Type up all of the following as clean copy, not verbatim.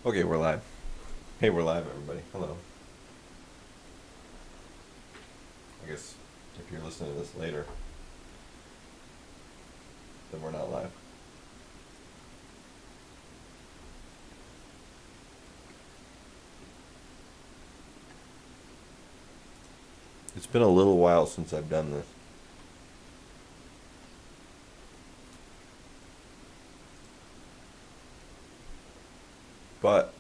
Okay, we're live. Hey, we're live, everybody. Hello. I guess if you're listening to this later, then we're not live. It's been a little while since I've done this. But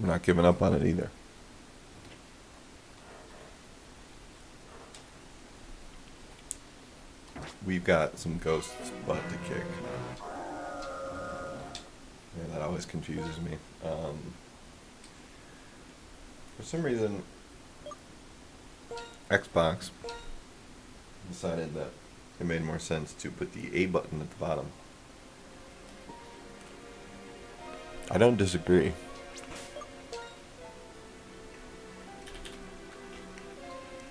I'm not giving up on it either. We've got some ghosts butt to kick. Yeah, that always confuses me. For some reason, Xbox decided that it made more sense to put the A button at the bottom. I don't disagree.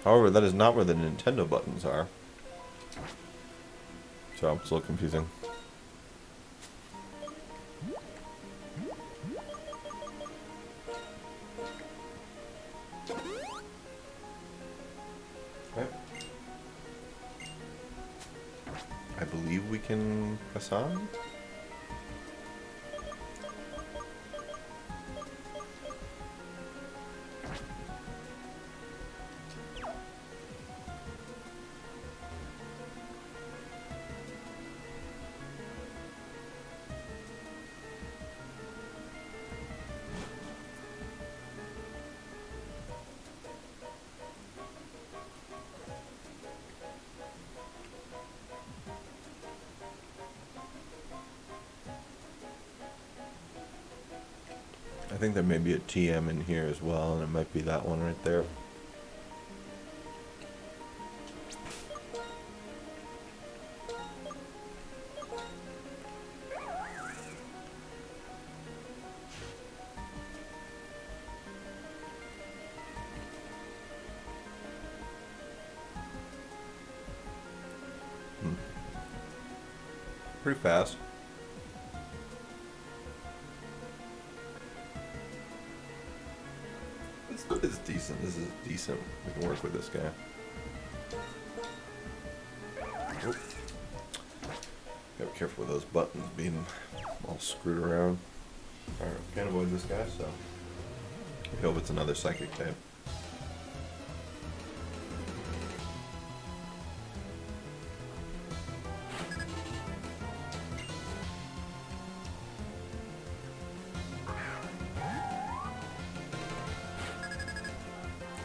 However, that is not where the Nintendo buttons are. So it's a little confusing. Okay. I believe we can press on. I think there may be a TM in here as well, and it might be that one right there. Pretty fast. This is decent. This is decent. We can work with this guy. Oh. Gotta be careful with those buttons being all screwed around. Alright, can't avoid this guy, so I hope it's another psychic type.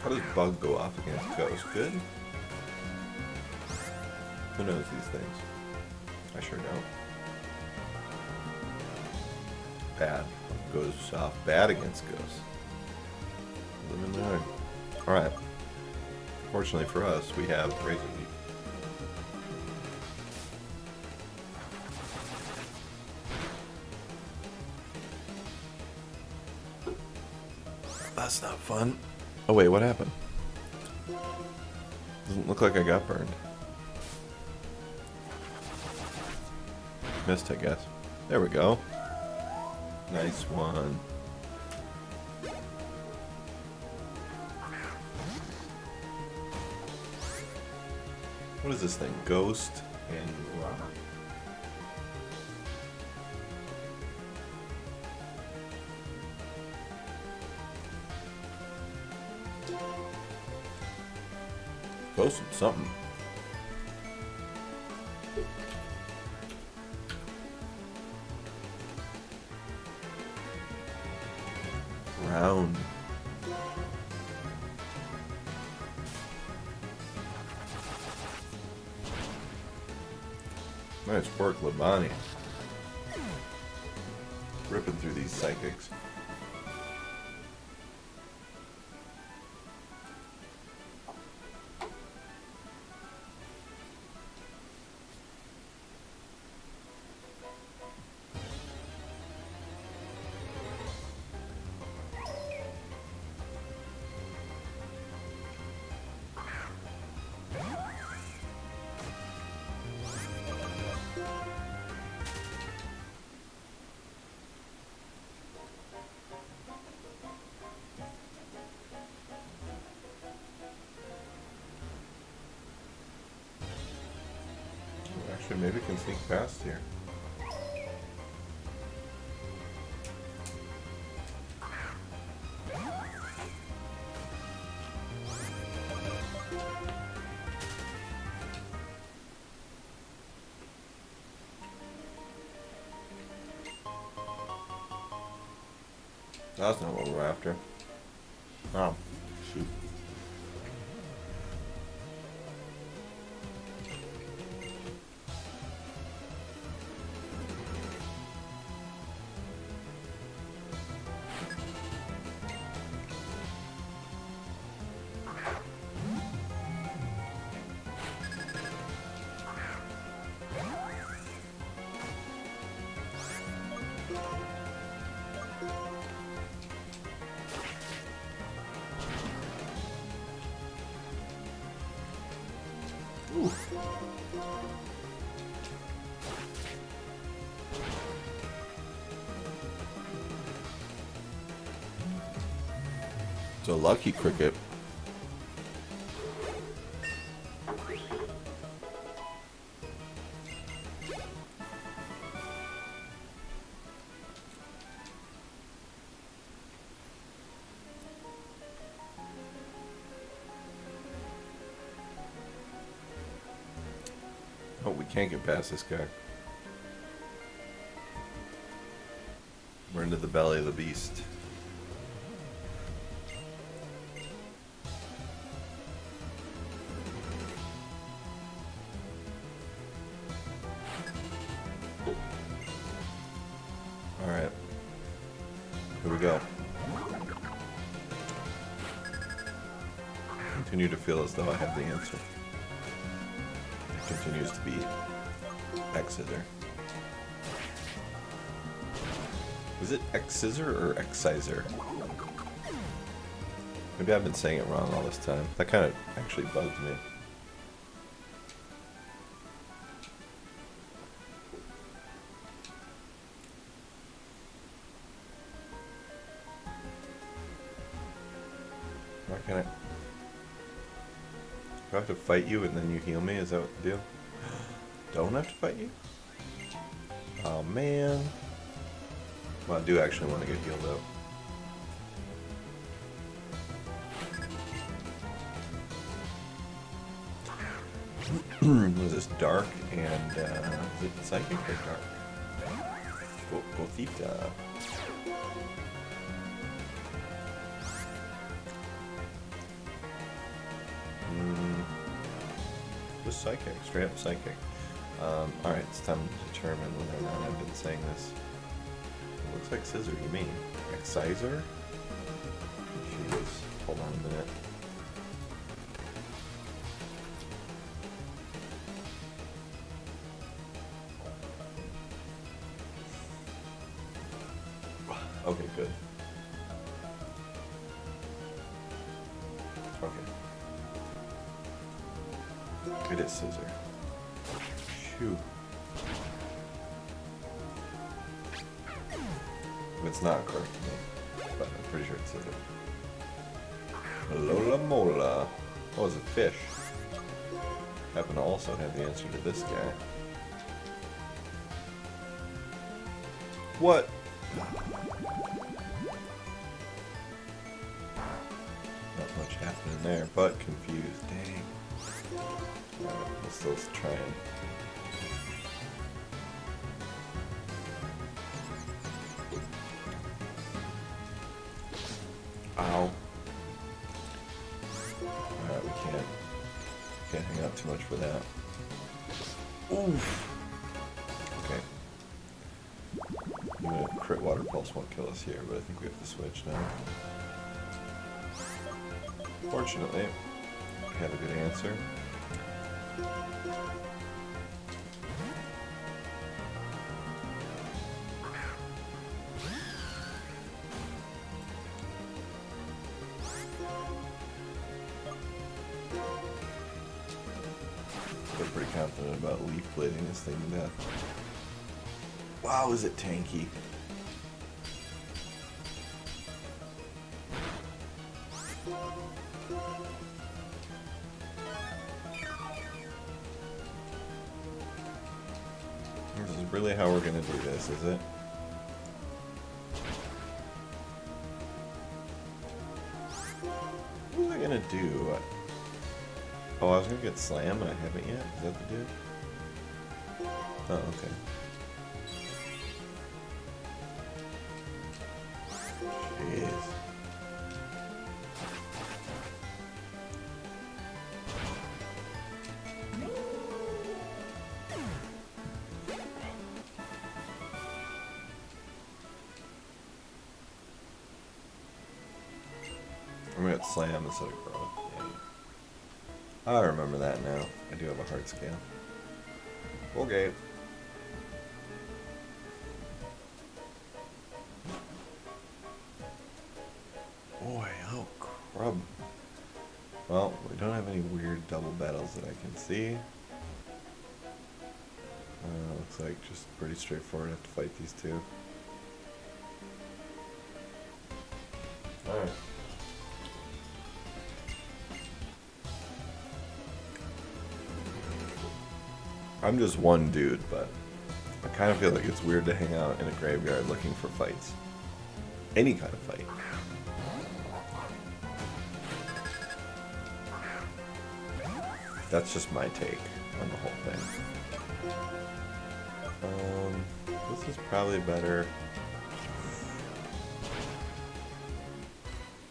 How does bug go off against ghost? Good? Who knows these things? I sure don't. Bad. Goes off bad against ghosts. Live and learn. Alright. Fortunately for us, we have Razor Leaf. That's not fun. Oh wait, what happened? Doesn't look like I got burned. Missed, I guess. There we go. Nice one. What is this thing? Ghost and rock? Ghost and something. Round. Nice work, Labani. Ripping through these psychics. Actually, maybe it can sneak past here. That's not what we're after. Oh, shoot. Ooh. It's a lucky cricket. Oh, we can't get past this guy. We're into the belly of the beast. Alright. Here we go. Continue to feel as though I have the answer. Continues to be X-Scissor. Is it X-Scissor or X-Scissor? Maybe I've been saying it wrong all this time. That kind of actually bugged me. Why can't I? Do I have to fight you and then you heal me? Is that what the deal? Don't have to fight you? Oh man. Well, I do actually want to get healed up. Was this dark and is it psychic or dark? Gothita. Was psychic, straight up psychic. Alright, it's time to determine whether or not I've been saying this. It looks like scissor, you mean? Excisor? Jeez, hold on a minute. Okay, good. Okay. It is scissor. Phew. It's not correct to me, but I'm pretty sure it's scissor. Lola Mola. Oh, it's a fish. Happen to also have the answer to this guy. What? Not much happening there, but confused. Dang. Alright, let's still try and... Ow. Alright, we can't hang out too much for that. Oof. Okay. Even a crit water pulse won't kill us here, but I think we have to switch now. Fortunately, we have a good answer. Feel pretty confident about leaf blading this thing to death. Wow, is it tanky? This is really how we're gonna do this, is it? What was I gonna do? Oh, I was gonna get slammed, but I haven't yet. Is that the dude? Oh, okay. Jeez. I'm gonna get slam instead of growth. Yeah. I remember that now. I do have a heart scale. Okay. Boy, oh crud. Well, we don't have any weird double battles that I can see. Looks like just pretty straightforward. I have to fight these two. Alright. I'm just one dude, but I kind of feel like it's weird to hang out in a graveyard looking for fights. Any kind of fight. That's just my take on the whole thing. This is probably better.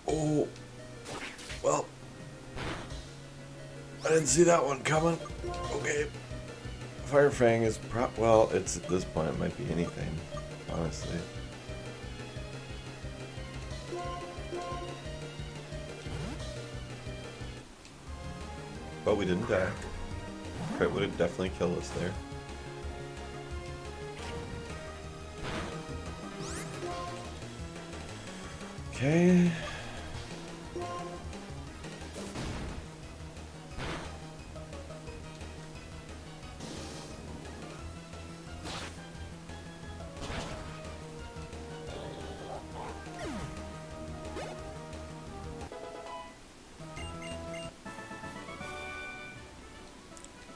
Oh, well, I didn't see that one coming. Okay. Fire Fang is well, it's at this point it might be anything, honestly. But we didn't die. Crit would have definitely killed us there. Okay.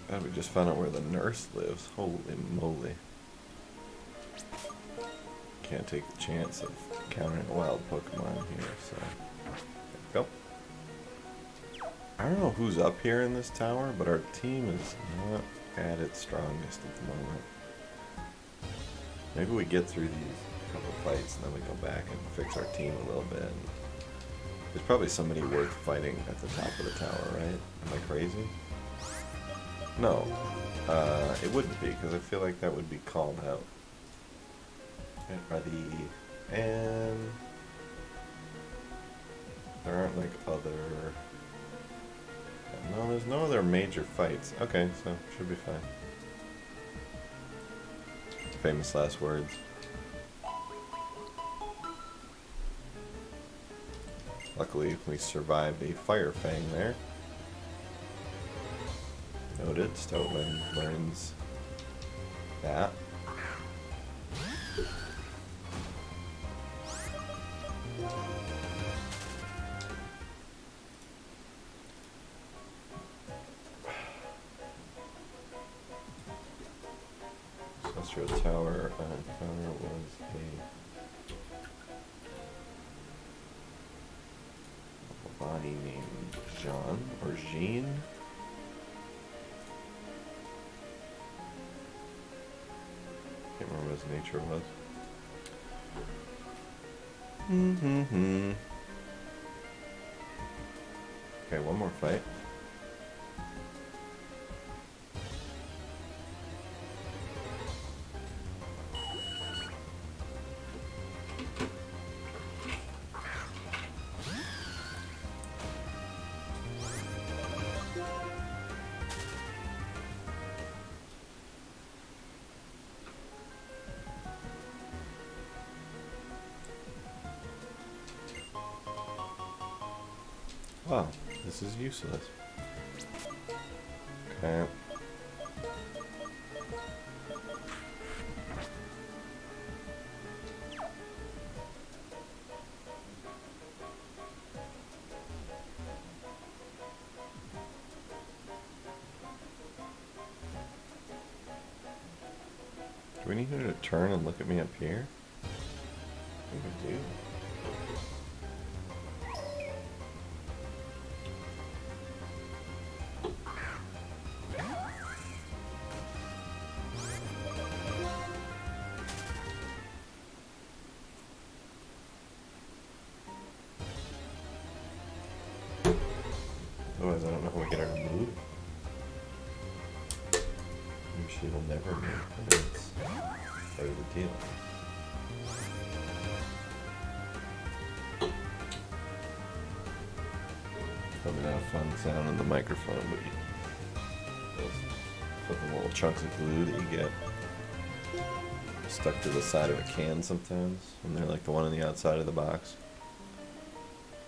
God, we just found out where the nurse lives. Holy moly. Can't take the chance of encountering a wild Pokemon here, so there we go. I don't know who's up here in this tower, but our team is not at its strongest at the moment. Maybe we get through these couple fights and then we go back and fix our team a little bit. There's probably somebody worth fighting at the top of the tower, right? Am I crazy? No, it wouldn't be, because I feel like that would be called out. And there aren't like other... No, there's no other major fights. Okay, so should be fine. Famous last words. Luckily, we survived a Fire Fang there. Noted, Stoutland learns that. Celestial Tower encounter was a body named Jean or Jean. Can't remember what his nature was. Okay, one more fight. Wow, this is useless. Okay. Do we need her to turn and look at me up here? I think we do. Otherwise, I don't know how we get her to move. Maybe she will never move. That's part of the deal. Probably not a fun sound in the microphone, but those fucking little chunks of glue that you get stuck to the side of a can sometimes, and they're like the one on the outside of the box.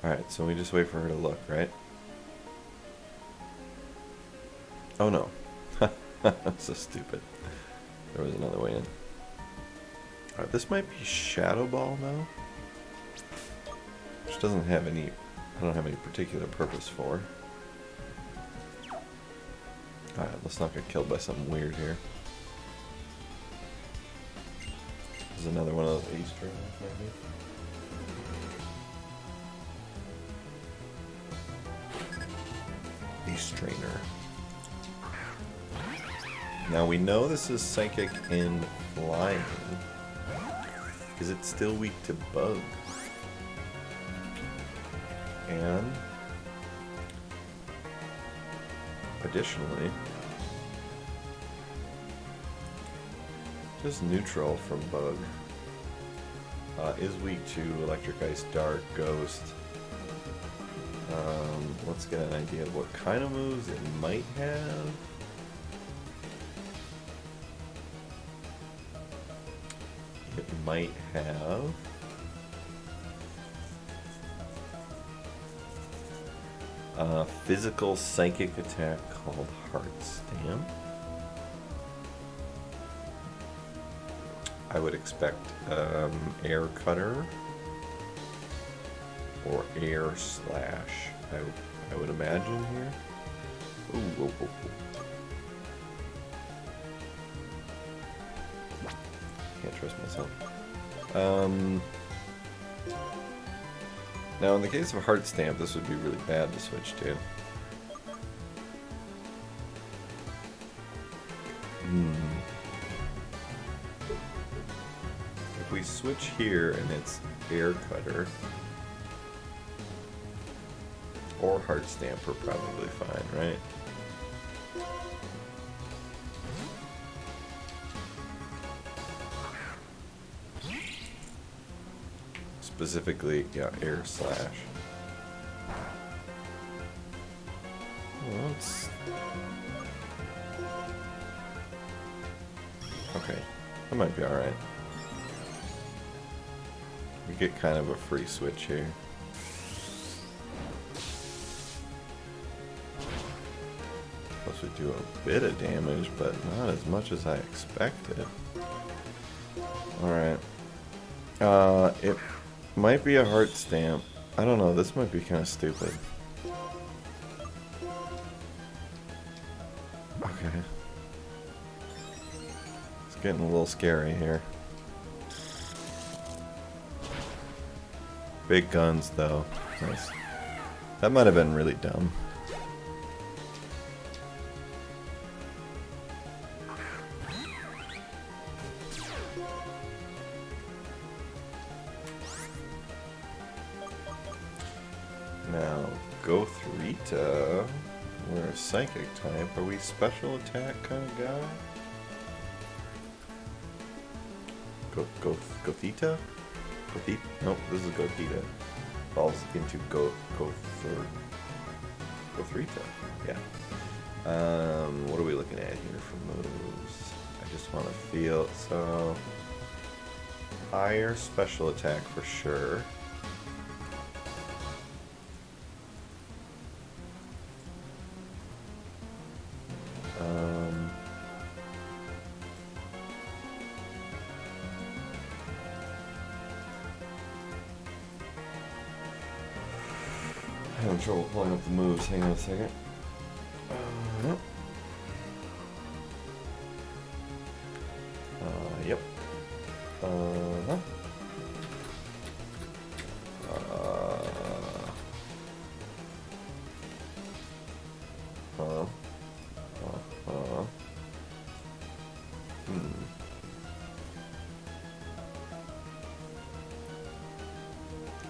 Alright, so we just wait for her to look, right? Oh no. That's so stupid. There was another way in. Alright, this might be Shadow Ball now. Which doesn't have any, I don't have any particular purpose for. Alright, let's not get killed by something weird here. There's another one of those Easter eggs, maybe? East Trainer. Now we know this is psychic in flying. Is it still weak to bug? And additionally, just neutral from bug. Is weak to electric, ice, dark, ghost. Let's get an idea of what kind of moves it might have. It might have a physical psychic attack called Heart Stamp. I would expect Air Cutter or Air Slash. I would imagine here. Ooh, whoa, whoa, whoa. Can't trust myself. Now, in the case of Heart Stamp, this would be really bad to switch to. If we switch here and it's Air Cutter or Heart Stamp, we're probably fine, right? Specifically, yeah, Air Slash. Well, okay, that might be alright. We get kind of a free switch here. Plus we do a bit of damage, but not as much as I expected. Alright. It might be a Heart Stamp. I don't know, this might be kind of stupid. Okay. It's getting a little scary here. Big guns, though. Nice. That might have been really dumb. Now, Gothrita. We're a psychic type. Are we special attack kind of guy? Gothita? Gothita? Nope, this is Gothita. Falls into Gothrita. Yeah. What are we looking at here for moves? I just want to feel. So, higher special attack for sure. I'm having trouble pulling up the moves. Hang on a second. Yep. Uh-huh.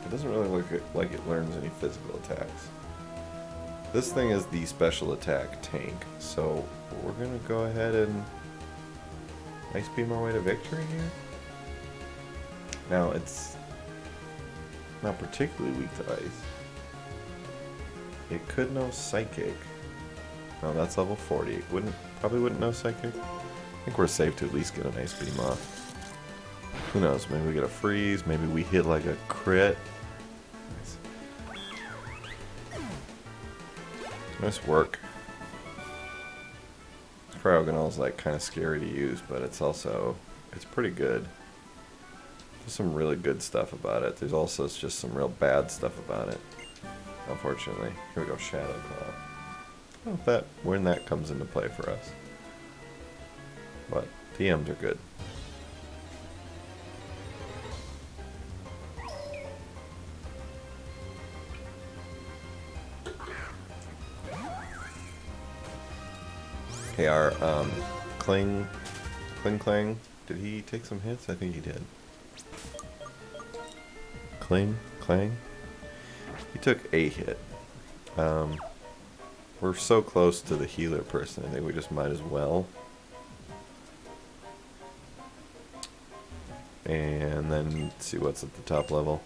It doesn't really look like it learns any physical attacks. This thing is the special attack tank, so we're gonna go ahead and ice beam our way to victory here. Now it's not particularly weak to ice. It could know psychic. No, that's level 40. It probably wouldn't know psychic. I think we're safe to at least get an ice beam off. Who knows? Maybe we get a freeze. Maybe we hit like a crit. Nice work. Cryogonal is like kind of scary to use, but it's pretty good. There's some really good stuff about it. There's also just some real bad stuff about it, unfortunately. Here we go, Shadow Claw. I don't know when that comes into play for us. But TMs are good. Okay, our Clang, did he take some hits? I think he did. Clang. He took a hit. We're so close to the healer person, I think we just might as well. And then see what's at the top level.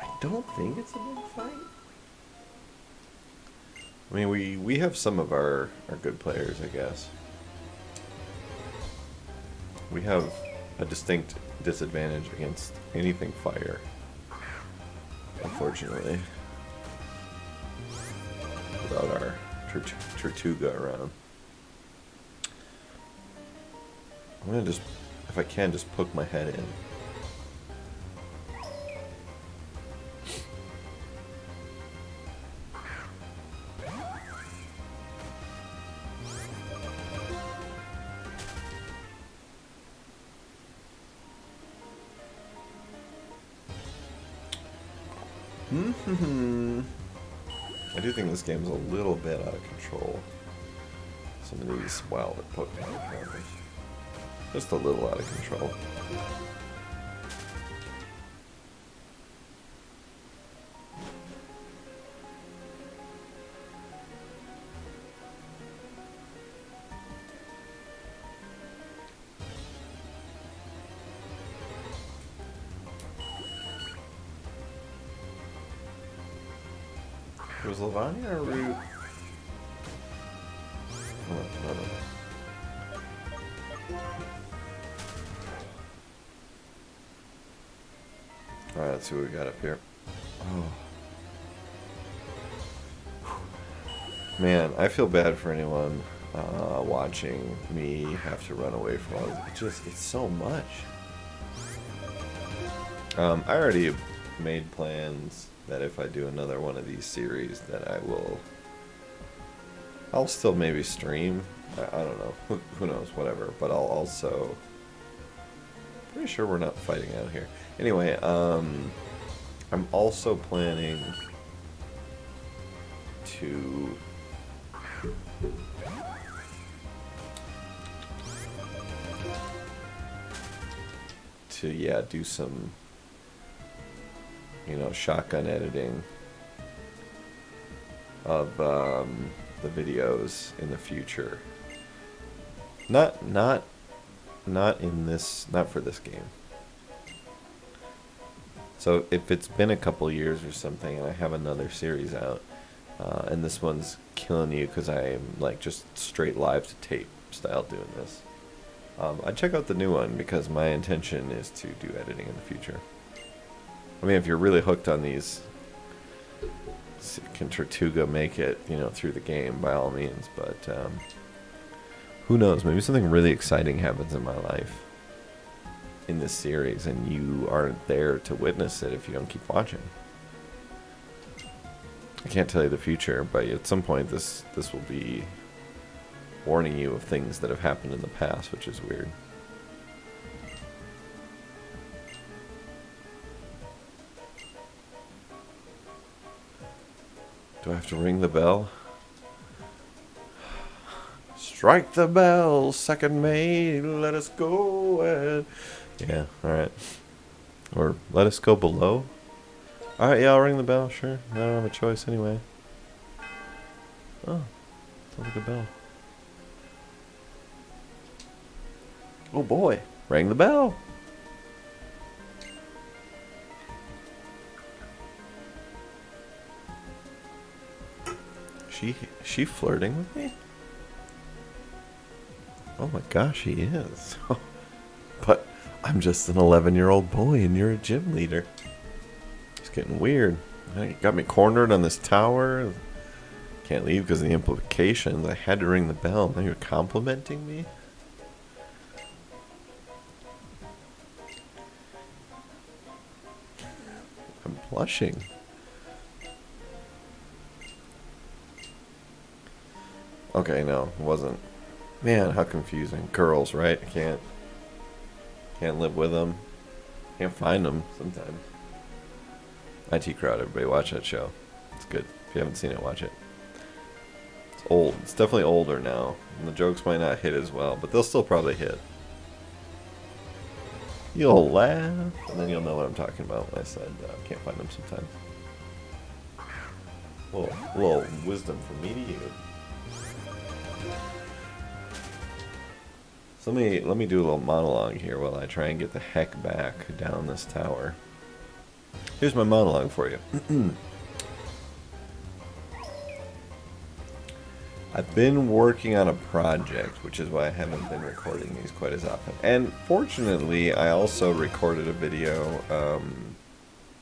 I don't think it's a big fight. I mean, we have some of our good players, I guess. We have a distinct disadvantage against anything fire, unfortunately. Without our Tortuga around. I'm gonna just, if I can, just poke my head in. I do think this game's a little bit out of control. Some of these wild Pokemon encounters. Just a little out of control. Was Lavanya or Root? Oh, no. Alright, let's see what we got up here. Oh. Man, I feel bad for anyone watching me have to run away from all this. It's so much. I already made plans that if I do another one of these series that I'll still maybe stream. I don't know. Who knows, whatever. But I'll also, pretty sure we're not fighting out here. Anyway, I'm also planning to do some, shotgun editing of the videos in the future. Not for this game. So if it's been a couple years or something and I have another series out, and this one's killing you because I am like just straight live to tape style doing this, I'd check out the new one because my intention is to do editing in the future. I mean, if you're really hooked on these, can Tortuga make it, through the game, by all means. But who knows? Maybe something really exciting happens in my life in this series, and you aren't there to witness it if you don't keep watching. I can't tell you the future, but at some point this will be warning you of things that have happened in the past, which is weird. Do I have to ring the bell? Strike the bell, second mate, let us go. Yeah, alright. Or let us go below? Alright, yeah, I'll ring the bell, sure. I don't have a choice anyway. Oh, sounds like a bell. Oh boy, rang the bell. She flirting with me? Oh my gosh, he is. But I'm just an 11-year-old boy and you're a gym leader. It's getting weird. You got me cornered on this tower. Can't leave because of the implications. I had to ring the bell. Now you're complimenting me? I'm blushing. Okay, no, it wasn't. Man, how confusing. Girls, right? I can't live with them. Can't find them sometimes. IT Crowd, everybody watch that show. It's good. If you haven't seen it, watch it. It's old. It's definitely older now. And the jokes might not hit as well, but they'll still probably hit. You'll laugh, and then you'll know what I'm talking about when I said can't find them sometimes. A little wisdom from me to you. So let me do a little monologue here while I try and get the heck back down this tower. Here's my monologue for you. I've been working on a project, which is why I haven't been recording these quite as often. And fortunately, I also recorded a video,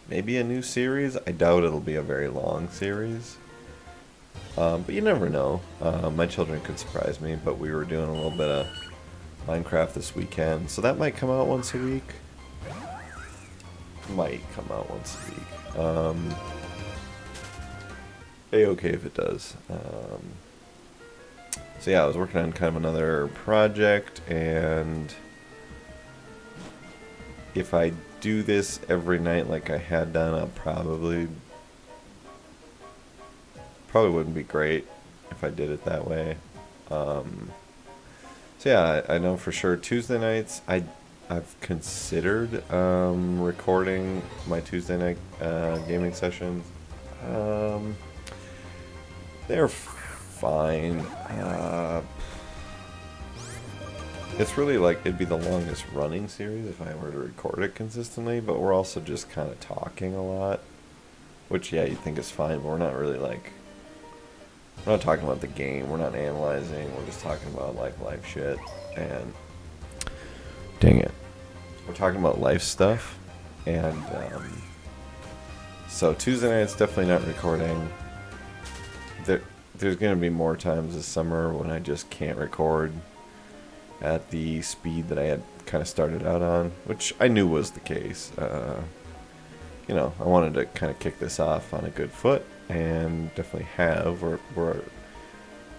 maybe a new series. I doubt it'll be a very long series. But you never know. My children could surprise me, but we were doing a little bit of Minecraft this weekend, so that might come out once a week. Might come out once a week. A-okay if it does. So yeah, I was working on kind of another project, and if I do this every night like I had done, I'll probably wouldn't be great if I did it that way. So yeah, I know for sure Tuesday nights I've considered recording my Tuesday night gaming sessions. They're fine. It's really like it'd be the longest running series if I were to record it consistently, but we're also just kind of talking a lot, which yeah, you'd think is fine, but we're not really like, we're not talking about the game, we're not analyzing, we're just talking about like life shit, and dang it, we're talking about life stuff, and so Tuesday night's definitely not recording. There's going to be more times this summer when I just can't record at the speed that I had kind of started out on, which I knew was the case. You know, I wanted to kind of kick this off on a good foot, and definitely have. We're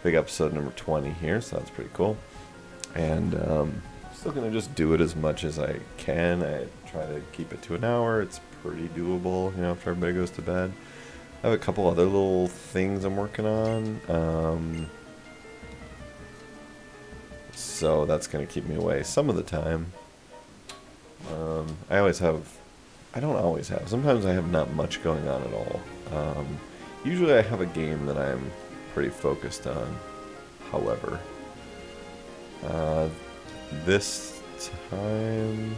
big episode number 20 here, so that's pretty cool. And I'm still going to just do it as much as I can. I try to keep it to an hour. It's pretty doable, you know, after everybody goes to bed. I have a couple other little things I'm working on. So that's going to keep me away some of the time. I don't always have. Sometimes I have not much going on at all. Usually I have a game that I'm pretty focused on. However, this time,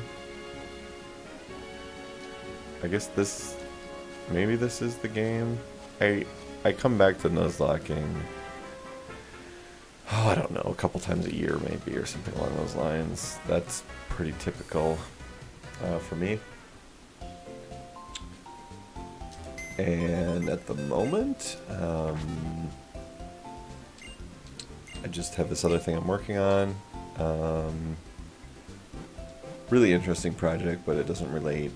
I guess maybe this is the game. I come back to Nuzlocking, I don't know, a couple times a year maybe, or something along those lines. That's pretty typical for me. And at the moment, I just have this other thing I'm working on. Really interesting project, but it doesn't relate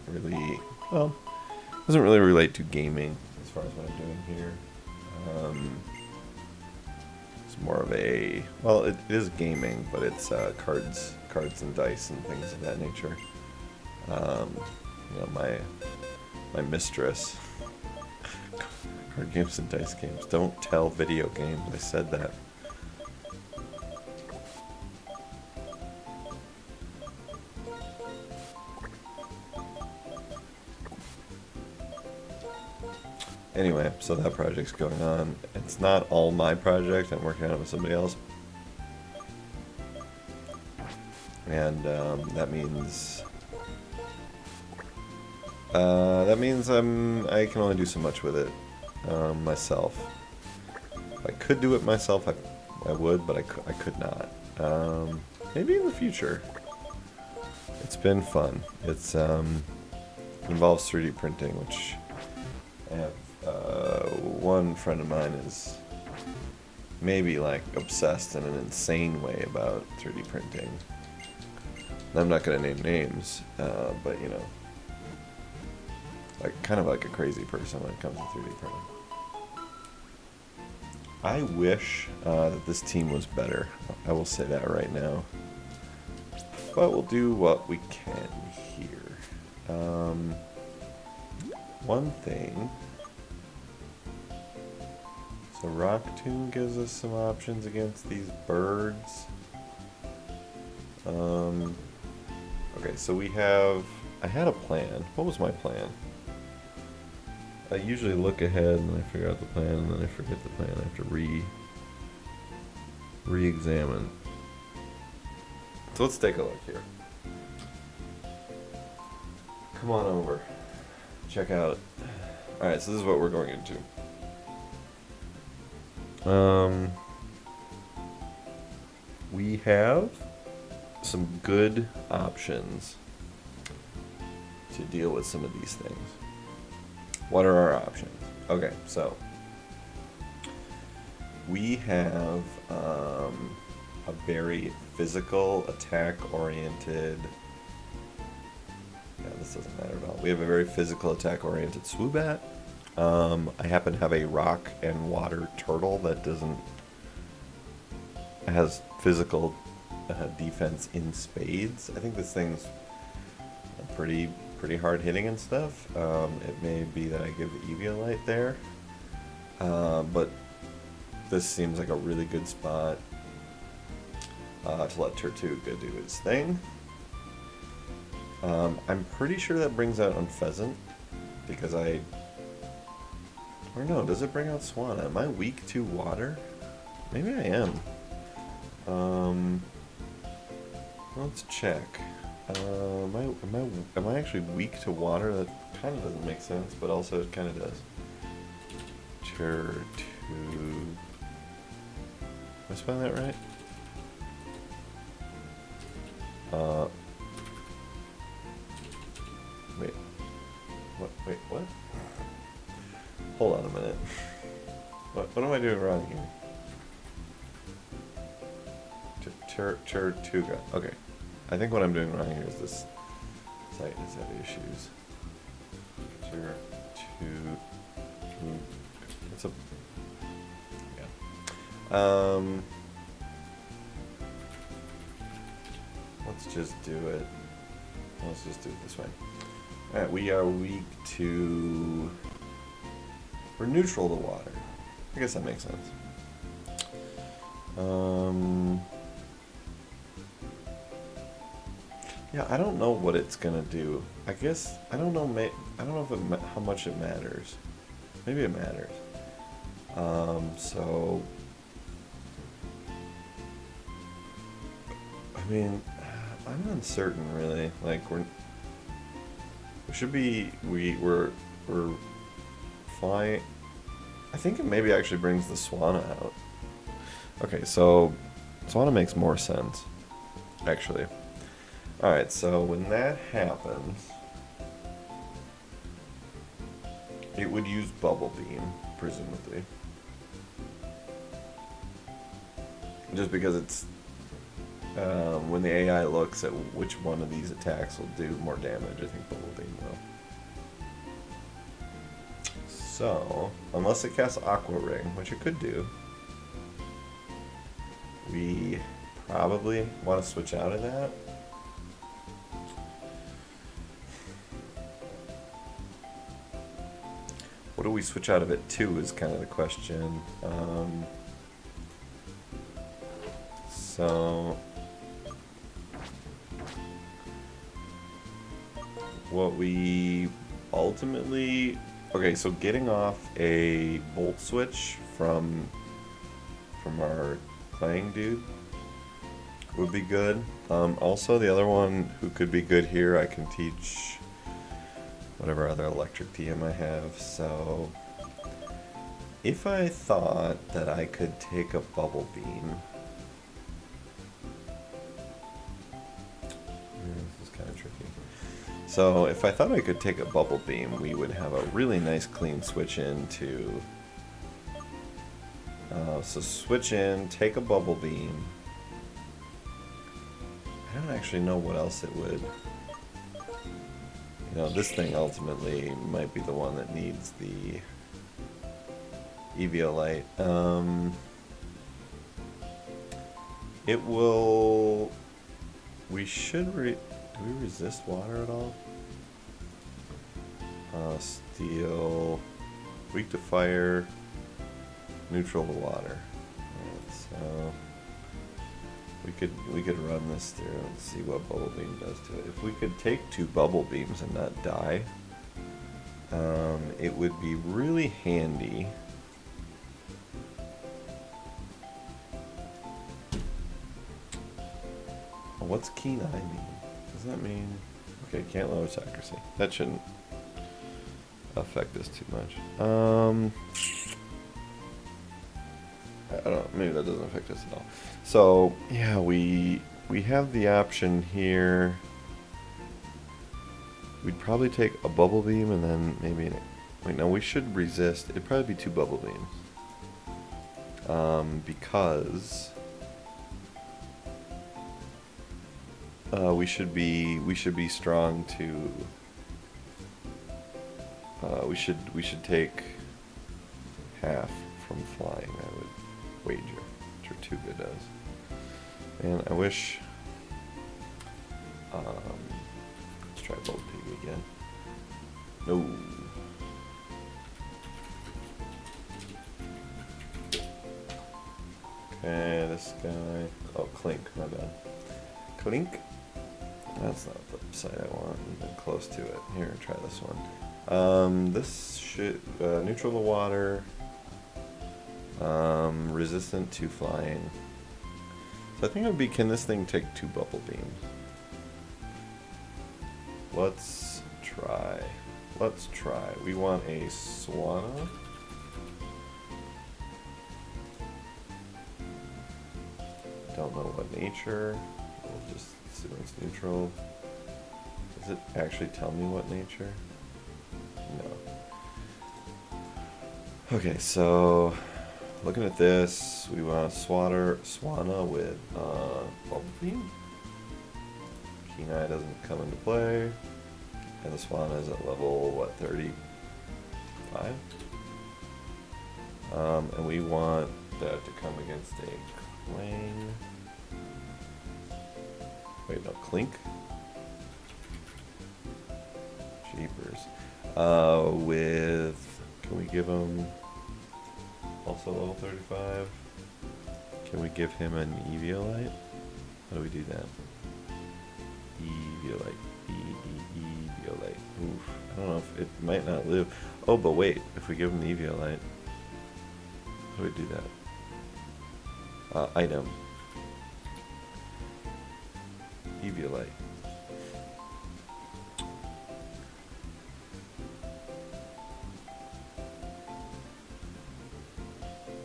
doesn't really relate to gaming as far as what I'm doing here. It's more of a, well, it is gaming, but it's cards and dice and things of that nature. You know, my mistress, Card games and dice games. Don't tell video games. I said that. Anyway, so that project's going on. It's not all my project. I'm working on it with somebody else. And that means I can only do so much with it myself. If I could do it myself, I would, but I could not. Maybe in the future. It's been fun. It's involves 3D printing, which I have one friend of mine is maybe like obsessed in an insane way about 3D printing. I'm not going to name names, but you know, like kind of like a crazy person when it comes to 3D printing. I wish that this team was better. I will say that right now. But we'll do what we can here. One thing. So Rock Tomb gives us some options against these birds. Okay, so we have... I had a plan. What was my plan? I usually look ahead and I figure out the plan and then I forget the plan. I have to re-examine. So let's take a look here. Come on over. Check out. Alright, so this is what we're going into. We have some good options to deal with some of these things. What are our options? Okay, so we have a very physical, attack-oriented. Yeah, this doesn't matter at all. We have a very physical, attack-oriented Swoobat. I happen to have a rock and water turtle that has physical defense in spades. I think this thing's pretty hard hitting and stuff. It may be that I give the Eviolite there, but this seems like a really good spot to let Tortuga do its thing. I'm pretty sure that brings out Unpheasant because or no, does it bring out Swanna? Am I weak to water? Maybe I am. Let's check. Am I actually weak to water? That kind of doesn't make sense, but also it kind of does. Am I spelling that right? Wait. What? Wait, what? Hold on a minute. What am I doing wrong here? Tortuga. Okay. I think what I'm doing wrong here is this site has had issues. It's a... Yeah. Let's just do it. Let's just do it this way. Alright, we are weak to... We're neutral to water. I guess that makes sense. Yeah, I don't know what it's gonna do. I guess I don't know. I don't know if how much it matters. Maybe it matters. So I mean, I'm uncertain really. Like we're flying. I think it maybe actually brings the Swanna out. Okay, so Swanna makes more sense, actually. Alright, so when that happens, it would use Bubble Beam, presumably. Just because it's, when the AI looks at which one of these attacks will do more damage, I think Bubble Beam will. So, unless it casts Aqua Ring, which it could do, we probably want to switch out of that. What do we switch out of it to is kind of the question. So what we ultimately, okay, so getting off a bolt switch from our playing dude would be good. Also, the other one who could be good here, I can teach whatever other electric TM I have. So if I thought that I could take a bubble beam, this is kind of tricky. So if I thought I could take a bubble beam, we would have a really nice clean switch into. So switch in, take a bubble beam. I don't actually know what else it would. You know, this thing ultimately might be the one that needs the Eviolite. It will. We should. Do we resist water at all? Steel, weak to fire, neutral to water. Right, so we could run this through and see what bubble beam does to it. If we could take 2 bubble beams and not die, it would be really handy. What's keen eye mean? Does that mean? Okay, can't lower its accuracy. That shouldn't affect this too much. I don't know, maybe that doesn't affect us at all. So yeah, we have the option here. We'd probably take a bubble beam and then maybe wait, no, we should resist. It'd probably be 2 bubble beams. Because we should be strong to we should take half from flying, I would wager, which are 2 good does. And I wish let's try Bolt Pig again. No. Okay, this guy. Oh, Clink, my bad. Clink? That's not the side I want, even close to it. Here, try this one. This should, neutral to water, resistant to flying. So I think it would be, can this thing take 2 bubble beams? Let's try. Let's try. We want a Swana. Don't know what nature. We'll just assume it's neutral. Does it actually tell me what nature? No. Okay, so looking at this, we want a Swana with Bubble Beam. Keen Eye doesn't come into play. And the Swana is at level, what, 35? And we want that to come against a Clang. Wait, no, Clink? Jeepers. Can we give him also level 35? Can we give him an Eviolite? How do we do that? Eviolite. Eviolite. Oof. I don't know if it might not live. Oh, but wait. If we give him the Eviolite, how do we do that? Item. Eviolite.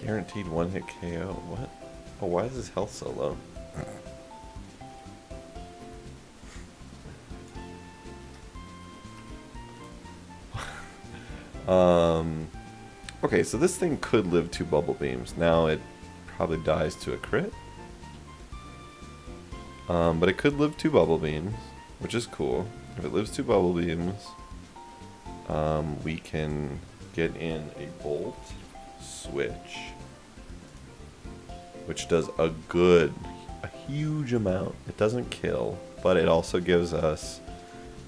Guaranteed 1-hit KO. What? Oh, why is his health so low? Okay, so this thing could live 2 bubble beams. Now it probably dies to a crit. But it could live 2 bubble beams, which is cool. If it lives 2 bubble beams, we can get in a bolt switch, which does a huge amount. It doesn't kill, but it also gives us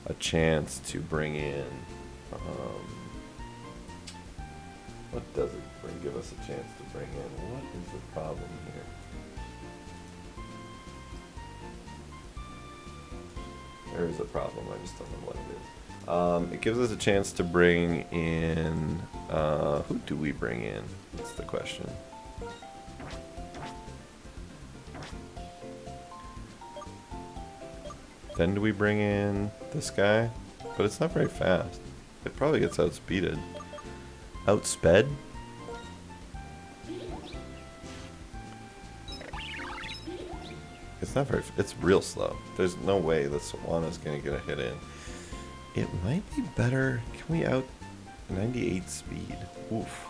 a chance to bring in What does it bring? Give us a chance to bring in? What is the problem here? There is a problem, I just don't know what it is. It gives us a chance to bring in, who do we bring in? That's the question. Then do we bring in this guy? But it's not very fast. It probably gets outspeeded. Outsped? It's not very, it's real slow. There's no way the Swan is going to get a hit in. It might be better. Can we out 98 speed? Oof.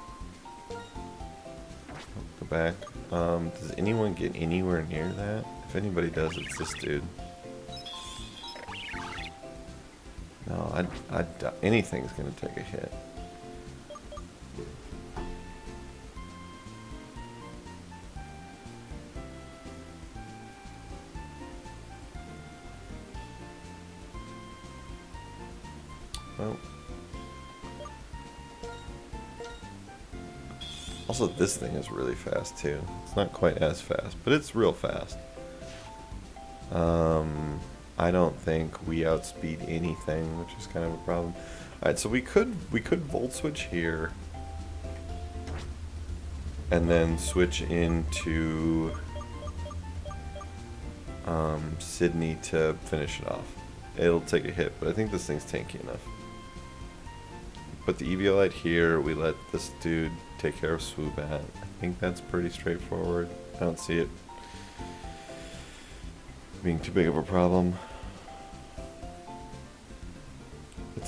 Go back. Does anyone get anywhere near that? If anybody does, it's this dude. No, anything's going to take a hit. Well. Also, this thing is really fast too. It's not quite as fast, but it's real fast. I don't think we outspeed anything, which is kind of a problem. Alright, so we could volt switch here and then switch into Sydney to finish it off. It'll take a hit, but I think this thing's tanky enough. Put the Eviolite here, we let this dude take care of Swoobat. I think that's pretty straightforward. I don't see it being too big of a problem.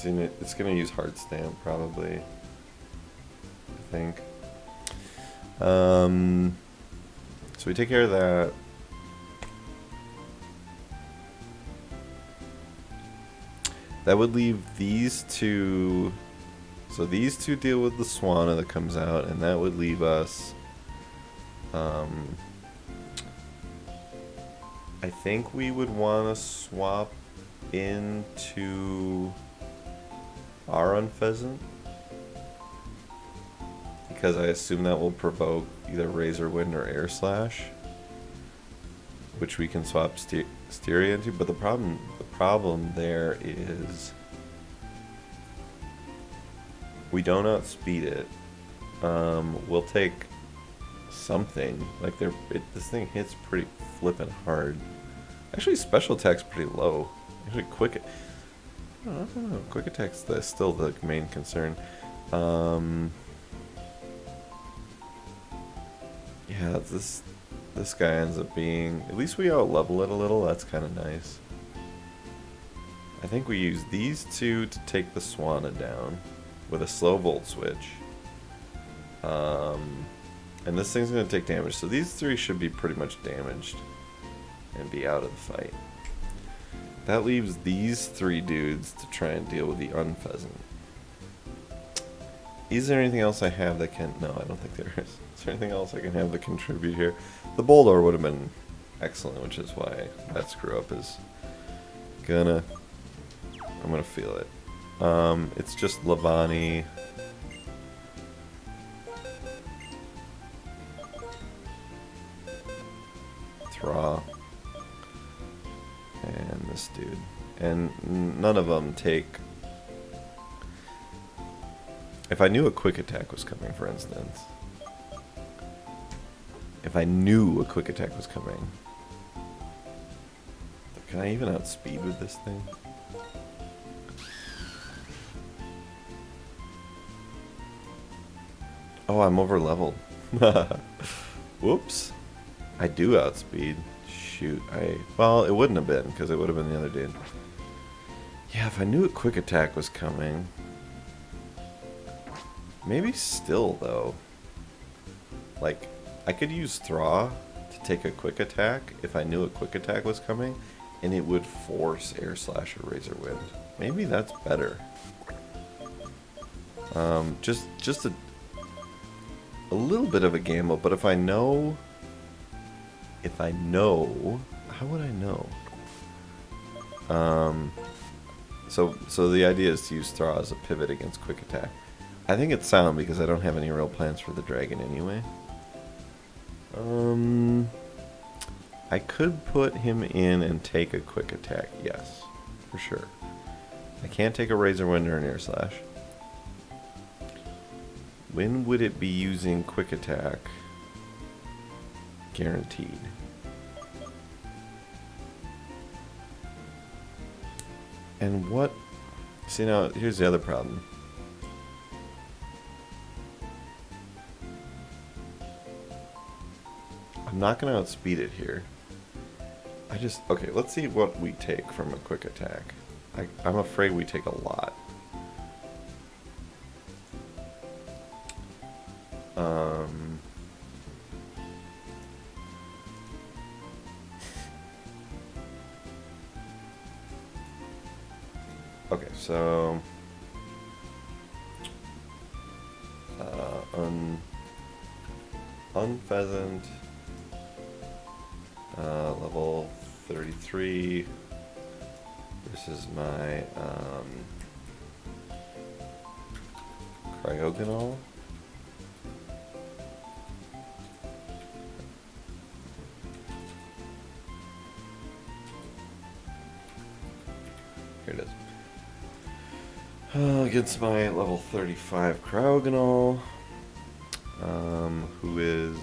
It's gonna use Heart Stamp probably, I think. So we take care of that. That would leave these two. So these two deal with the Swanna that comes out, and that would leave us. I think we would want to swap into our Unpheasant, because I assume that will provoke either Razor Wind or Air Slash, which we can swap Styria into. But the problem there is we don't outspeed it. We'll take something like this thing hits pretty flippin' hard. Actually, special attack's pretty low. Actually, quick. I don't know. Quick attack's still the main concern. Yeah, this guy ends up being. At least we out level it a little. That's kind of nice. I think we use these two to take the Swanna down with a slow volt switch. And this thing's going to take damage, so these three should be pretty much damaged and be out of the fight. That leaves these three dudes to try and deal with the Unpheasant. Is there anything else I have that can... No, I don't think there is. Is there anything else I can have to contribute here? The Boldor would have been excellent, which is why that screw up is gonna... I'm gonna feel it. It's just Lavani... Thra, and this dude, and none of them take. If I knew a quick attack was coming, for instance, if I knew a quick attack was coming, can I even outspeed with this thing? Oh, I'm over leveled. Whoops. I do outspeed. Shoot, well, it wouldn't have been, because it would have been the other dude. Yeah, if I knew a quick attack was coming. Maybe still, though. Like, I could use Thra to take a quick attack if I knew a quick attack was coming, and it would force Air Slash or Razor Wind. Maybe that's better. Just a little bit of a gamble, but if I know, how would I know? So the idea is to use Thra as a pivot against quick attack. I think it's sound because I don't have any real plans for the dragon anyway. I could put him in and take a quick attack, yes, for sure. I can't take a Razor Wind or an Air Slash. When would it be using quick attack? Guaranteed. And what... See, now, here's the other problem. I'm not going to outspeed it here. Okay, let's see what we take from a quick attack. I'm afraid we take a lot. Okay, so... Unpheasant... level 33 versus my Cryogonal. Here it is. Against my level 35 Cryogonal, who is...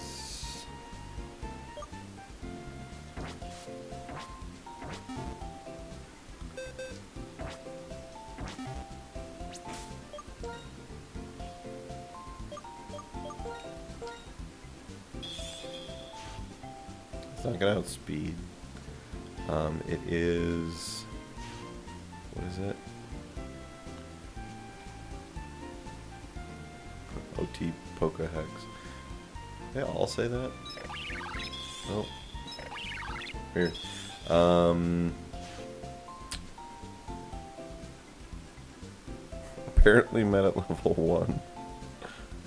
It's not gonna outspeed. It is... What is it? OT Poca Hex. They all say that? Oh. Weird. Apparently met at level 1.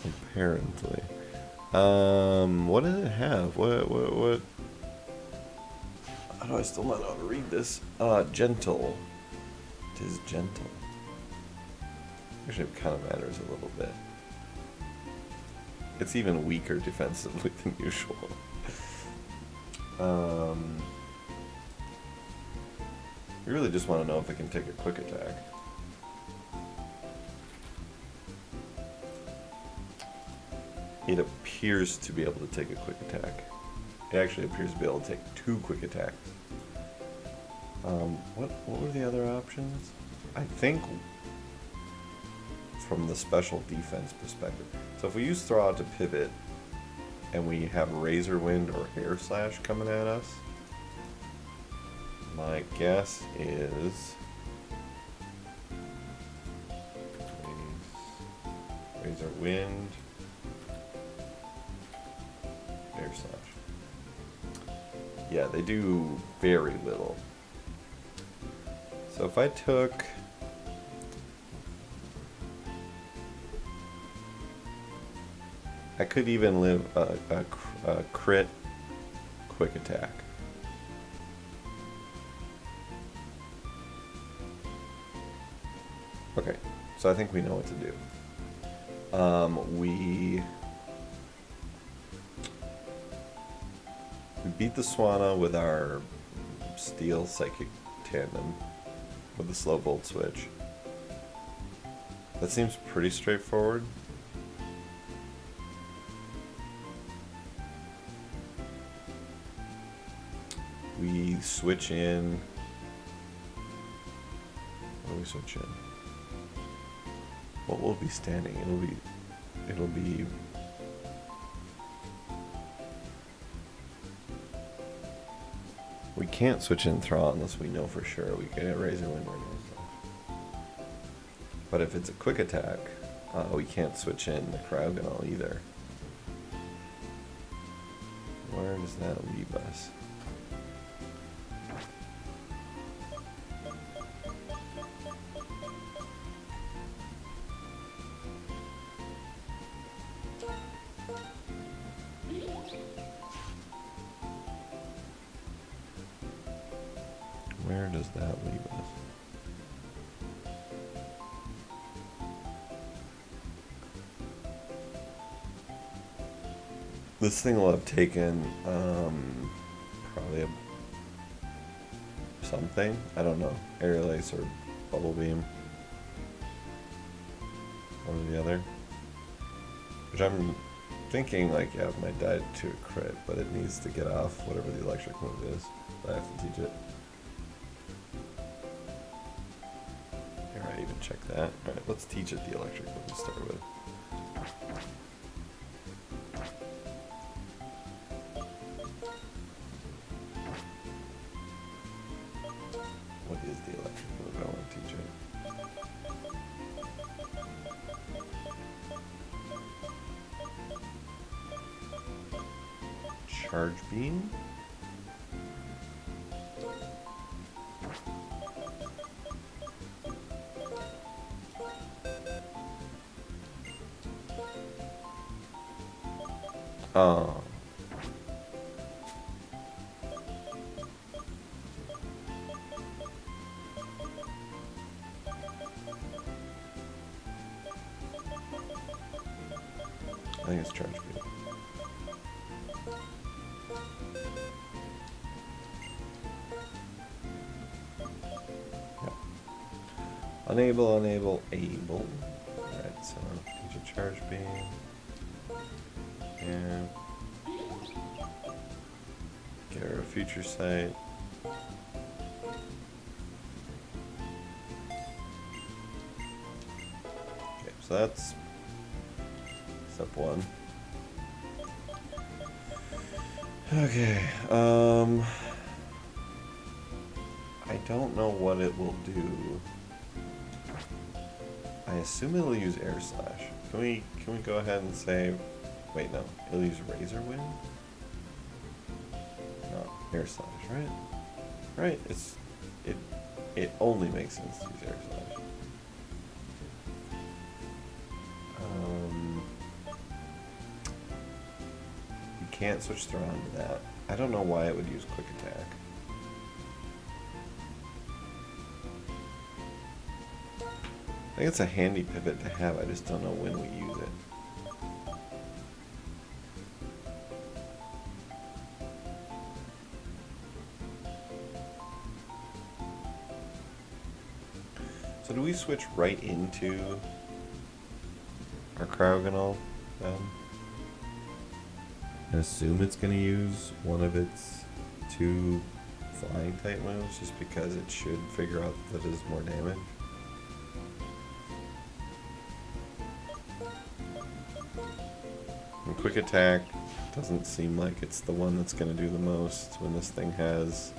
Apparently. What does it have? What? How do I still not know how to read this? Gentle. It is gentle. Actually, it kind of matters a little bit. It's even weaker defensively than usual. You really just want to know if it can take a quick attack. It appears to be able to take a quick attack. It actually appears to be able to take 2 quick attacks. What were the other options? I think from the special defense perspective. So if we use Throw Out to pivot, and we have Razor Wind or Air Slash coming at us, my guess is Razor Wind, Air Slash. Yeah, they do very little. So if I took... I could even live a crit quick attack. Okay, so I think we know what to do. We beat the Swanna with our Steel Psychic Tandem with the slow volt switch. That seems pretty straightforward. We switch in. What do we switch in? What will be standing? It'll be. We can't switch in Thraw unless we know for sure we get Razor Wind or no. But if it's a quick attack, we can't switch in the Cryogonal either. Where does that leave us? Where does that leave us? This thing will have taken probably something. I don't know. Aerial Ace or Bubble Beam. One or the other. Which I'm thinking, like, yeah, it might die to a crit, but it needs to get off whatever the electric move is. I have to teach it. Alright, even check that. Alright, let's teach it the electric move to start with. What is the electric move? I want to teach it. Charge Beam? Oh. I think it's Charge Beam. Unable, unable, able. Alright, so teach a Charge Beam. And get her a Future Sight. Okay, so that's step one. Okay, I don't know what it will do. I assume it'll use Air Slash. Can we go ahead and say, wait, no, it'll use Razor Wind? No, Air Slash, right? Right, it only makes sense to use Air Slash. You can't switch Thrown to that. I don't know why it would use Quick Attack. I think it's a handy pivot to have, I just don't know when we use it. So do we switch right into our Cryogonal then? And assume it's going to use one of its two flying type moves just because it should figure out that it is more damage? And Quick Attack doesn't seem like it's the one that's going to do the most when this thing has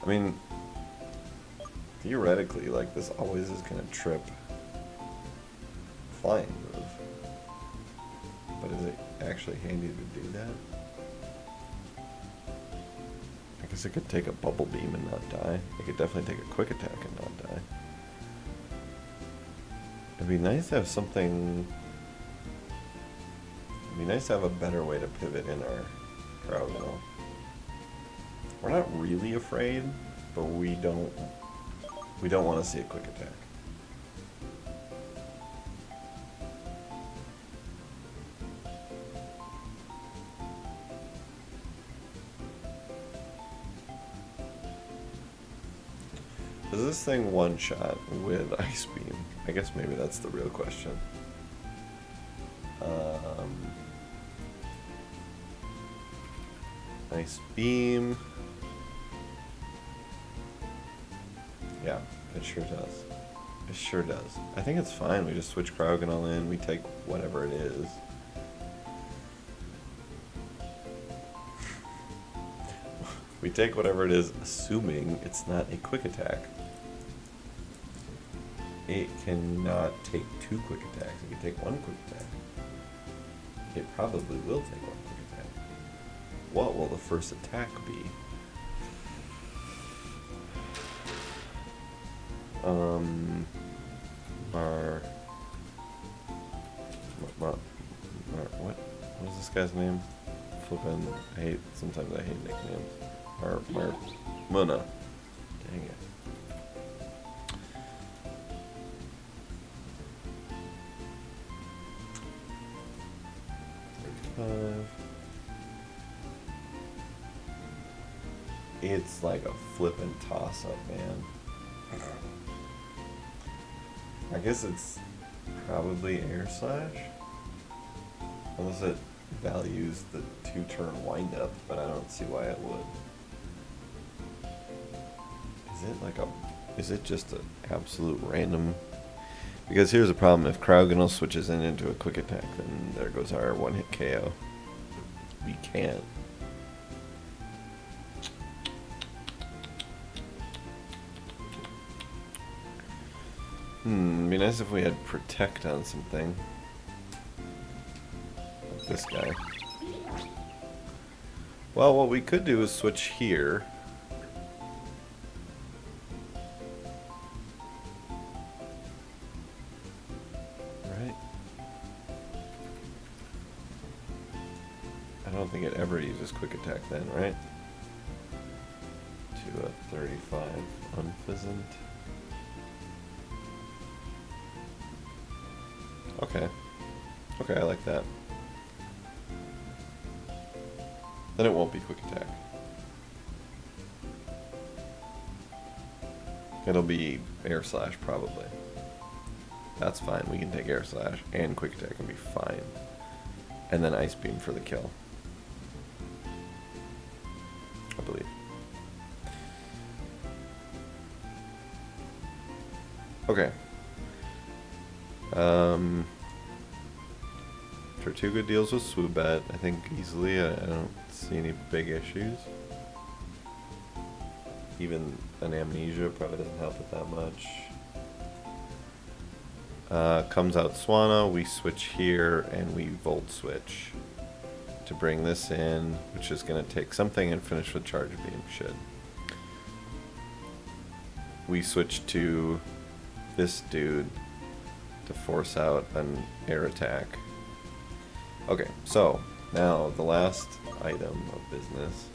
I mean, theoretically, like, this always is going to trip flying move. But is it actually handy to do that? I guess it could take a Bubble Beam and not die. It could definitely take a Quick Attack and not die. It'd be nice to have something... It'd be nice to have a better way to pivot in our Cryogonal. We're not really afraid, but we don't want to see a Quick Attack. Does this thing one-shot with Ice Beam? I guess maybe that's the real question. Ice Beam. Yeah, it sure does. It sure does. I think it's fine. We just switch Cryogonal in. We take whatever it is. We take whatever it is, assuming it's not a Quick Attack. It cannot take two Quick Attacks. It can take one Quick Attack. It probably will take one Quick Attack. What will the first attack be? Mar... What is this guy's name? Flippin', sometimes I hate nicknames. Muna. Dang it. It's like a flippin' toss-up, man. I guess it's probably air slash, unless it values the 2-turn windup, but I don't see why it would. Is it just an absolute random? Because here's the problem: if Crowgonal switches into a quick attack, then there goes our one-hit KO. We can't. It'd be nice if we had protect on something. Like this guy. Well, what we could do is switch here. Right? I don't think it ever uses quick attack then, right? To a 35 unpheasant. Okay. Okay, I like that. Then it won't be quick attack. It'll be air slash probably. That's fine. We can take air slash and quick attack and be fine. And then ice beam for the kill. I believe. Okay. For 2 good deals with Swoobat, I think easily. I don't see any big issues. Even an amnesia probably doesn't help it that much. Comes out Swanna, we switch here and we volt switch to bring this in, which is going to take something and finish with charge beam. Should we switch to this dude to force out an air attack. Okay, so now the last item of business.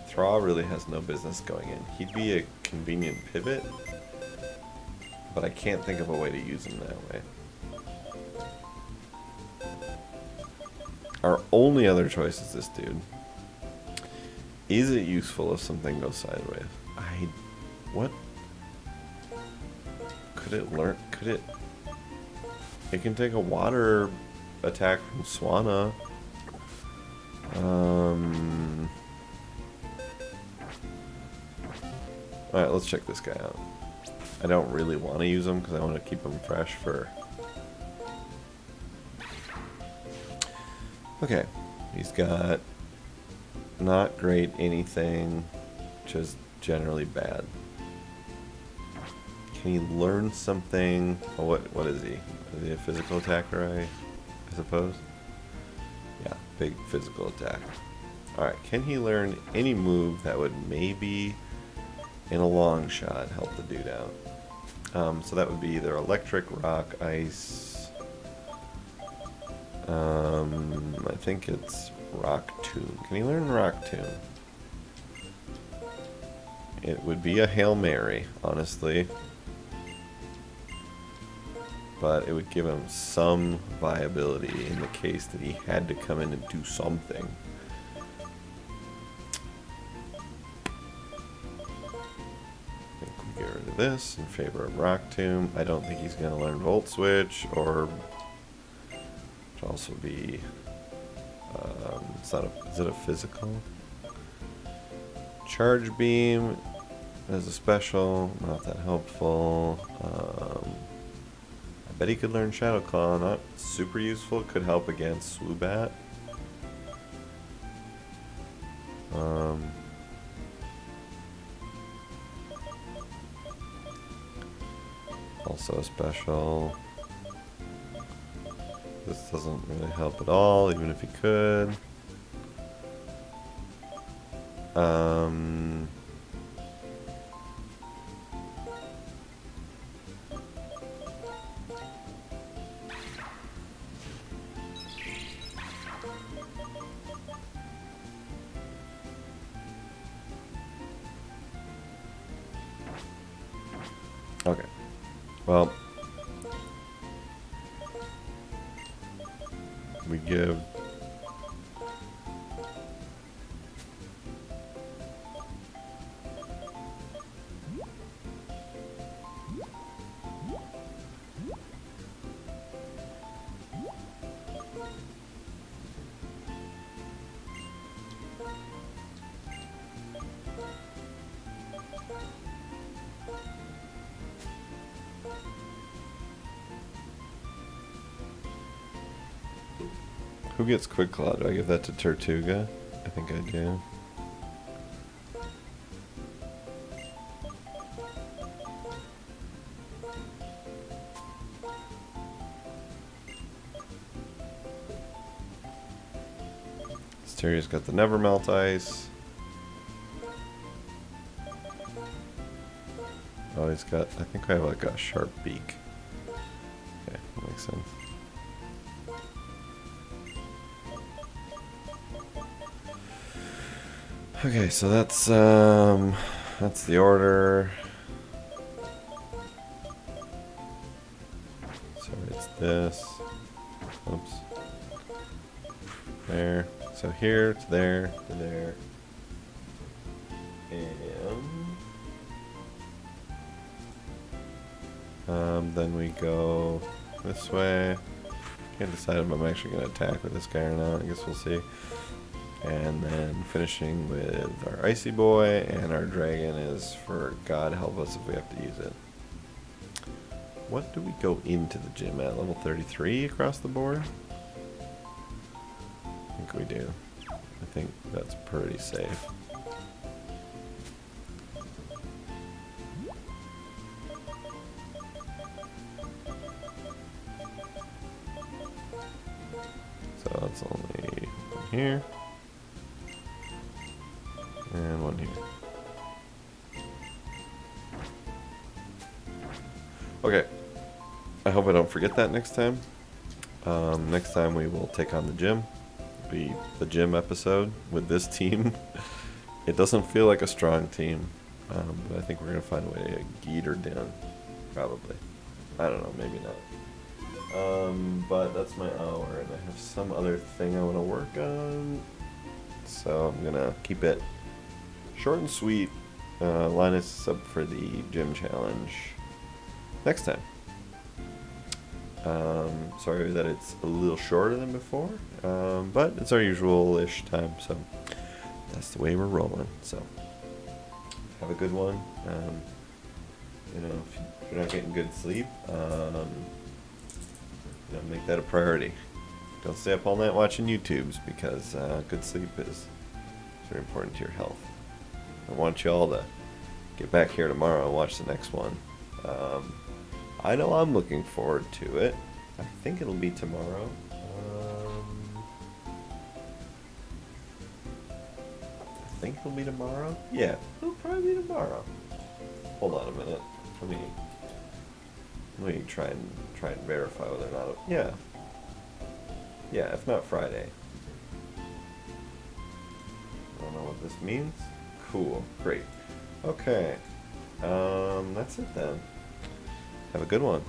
Thraw really has no business going in. He'd be a convenient pivot, but I can't think of a way to use him that way. Our only other choice is this dude. Is it useful if something goes sideways? What? Could it learn? Could it? It can take a water attack from Swanna. Alright, let's check this guy out. I don't really want to use him because I want to keep him fresh for... Okay, he's got not great anything, just generally bad. Can he learn something? Oh, what is he? Is he a physical attacker, I suppose? Yeah, big physical attack. Alright, can he learn any move that would maybe, in a long shot, help the dude out? So that would be either electric, rock, ice. I think it's rock tomb. Can he learn rock tomb? It would be a Hail Mary, honestly. But it would give him some viability in the case that he had to come in and do something. I think we get rid of this in favor of Rock Tomb. I don't think he's going to learn Volt Switch, or which also be... is it a physical? Charge Beam as a special, not that helpful. I bet he could learn Shadow Claw, not super useful, could help against Swoobat. Also a special. This doesn't really help at all, even if he could. Well, we give who gets Quick Claw? Do I give that to Tortuga? I think I do. Asteria's got the Never Melt Ice. Oh, he's got, I think I have like a Sharp Beak. Okay, that makes sense. Okay, so that's the order. So it's this. Oops. There. So here to there to there. And then we go this way. Can't decide if I'm actually going to attack with this guy or not. I guess we'll see. And then finishing with our Icy Boy, and our Dragon is for God help us if we have to use it. What do we go into the gym at? Level 33 across the board? I think we do. I think that's pretty safe. So that's only one here. And one here. Okay. I hope I don't forget that next time. Next time we will take on the gym. It'll be the gym episode with this team. It doesn't feel like a strong team. But I think we're going to find a way to geet her down. Probably. I don't know, maybe not. But that's my hour, and I have some other thing I want to work on. So I'm going to keep it short and sweet. Line us up for the gym challenge next time. Sorry that it's a little shorter than before, but it's our usual-ish time, so that's the way we're rolling. So have a good one. You know, if you're not getting good sleep, you know, make that a priority. Don't stay up all night watching YouTubes, because good sleep is very important to your health. I want you all to get back here tomorrow and watch the next one. I know I'm looking forward to it. I think it'll be tomorrow. I think it'll be tomorrow. Yeah, it'll probably be tomorrow. Hold on a minute. Let me try and verify whether or not. Yeah. Yeah, if not Friday. I don't know what this means. Cool. Great. Okay. That's it then. Have a good one.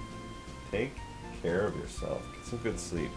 Take care of yourself. Get some good sleep.